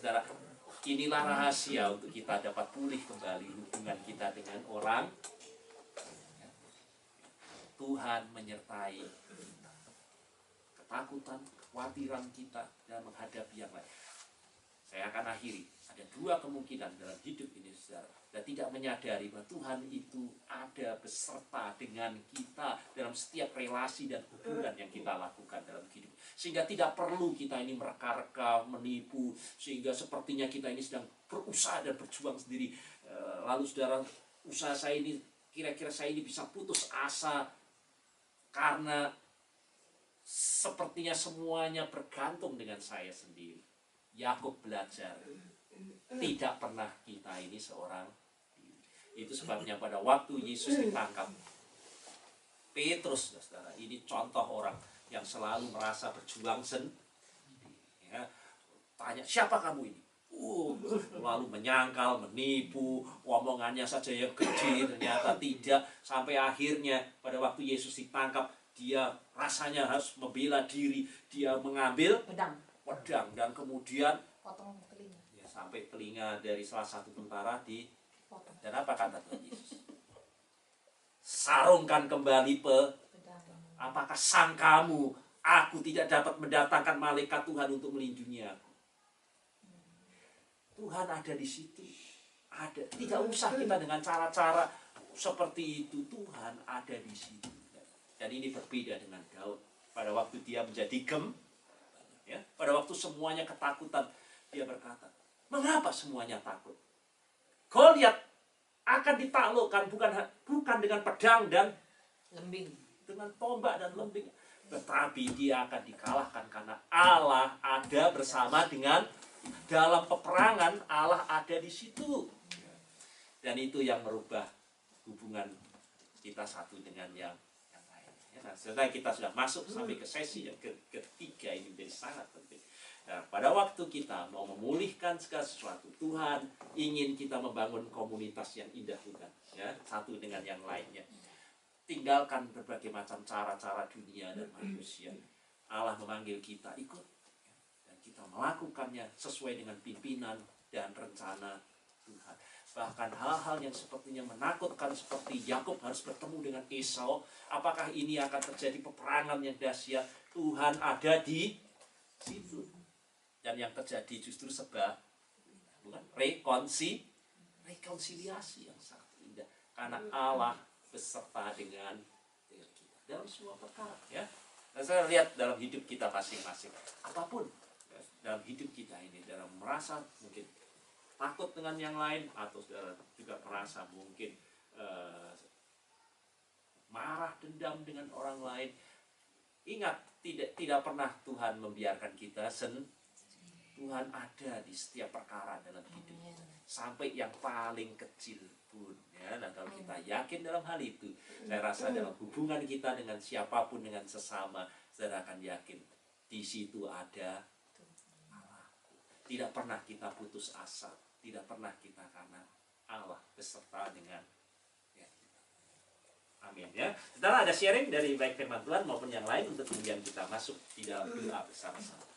saudara, inilah rahasia untuk kita dapat pulih kembali hubungan kita dengan orang. Tuhan menyertai ketakutan, kekhawatiran kita dalam menghadapi yang lain. Saya akan akhiri. Ada dua kemungkinan dalam hidup ini, saudara. Dan tidak menyadari bahwa Tuhan itu ada beserta dengan kita dalam setiap relasi dan hubungan yang kita lakukan dalam hidup. Sehingga tidak perlu kita ini mereka-reka, menipu, sehingga sepertinya kita ini sedang berusaha dan berjuang sendiri. Lalu saudara, usaha saya ini, kira-kira saya ini bisa putus asa karena sepertinya semuanya bergantung dengan saya sendiri. Yakub belajar, tidak pernah kita ini seorang diri. Itu sebabnya pada waktu Yesus ditangkap, Petrus, saudara, ini contoh orang yang selalu merasa berjuang sendiri. Ya, tanya, siapa kamu ini? Lalu menyangkal, menipu, omongannya saja yang kecil, ternyata tidak. Sampai akhirnya pada waktu Yesus ditangkap, dia rasanya harus membela diri. Dia mengambil pedang dan kemudian potong telinga. Ya, sampai telinga dari salah satu tentara dipotong. Dan apa kata Tuhan Yesus? Sarungkan kembali pedang. Apakah sangkamu aku tidak dapat mendatangkan malaikat Tuhan untuk melindungi aku? Tuhan ada di situ. Ada. Tidak usah kita dengan cara-cara seperti itu. Tuhan ada di situ. Dan ini berbeda dengan Daud. Pada waktu dia menjadi ya, pada waktu semuanya ketakutan, dia berkata, mengapa semuanya takut? Goliat akan ditaklukkan bukan dengan pedang dan lembing, dengan tombak dan lembing, tetapi dia akan dikalahkan karena Allah ada bersama dengan dalam peperangan. Allah ada di situ, dan itu yang merubah hubungan kita satu dengan yang lain. Nah, setelah kita sudah masuk sampai ke sesi yang ketiga, ini menjadi sangat penting. Nah, pada waktu kita mau memulihkan segala sesuatu, Tuhan ingin kita membangun komunitas yang indah, bukan? Ya, satu dengan yang lainnya. Tinggalkan berbagai macam cara-cara dunia dan manusia. Allah memanggil kita ikut, dan kita melakukannya sesuai dengan pimpinan dan rencana Tuhan. Bahkan hal-hal yang sepertinya menakutkan, seperti Yakub harus bertemu dengan Esau, apakah ini akan terjadi peperangan yang dahsyat? Tuhan ada di situ. Dan yang terjadi justru bukan rekonsiliasi yang sangat indah, karena Allah beserta dengan kita dalam semua perkara, ya. Dan saya lihat dalam hidup kita masing-masing, apapun ya, dalam hidup kita ini, dalam merasa mungkin takut dengan yang lain, atau saudara juga merasa mungkin marah, dendam dengan orang lain, ingat, tidak pernah Tuhan membiarkan kita Tuhan ada di setiap perkara dalam hidup kita, sampai yang paling kecil pun, ya. Dan kalau kita yakin dalam hal itu, saya rasa dalam hubungan kita dengan siapapun, dengan sesama, saudara akan yakin di situ ada Allah. Tidak pernah kita putus asa, tidak pernah kita, karena Allah beserta dengan ya, kita. Amin, ya. Saudara, ada sharing dari baik firman Tuhan maupun yang lain untuk kemudian kita masuk di dalam doa bersama-sama.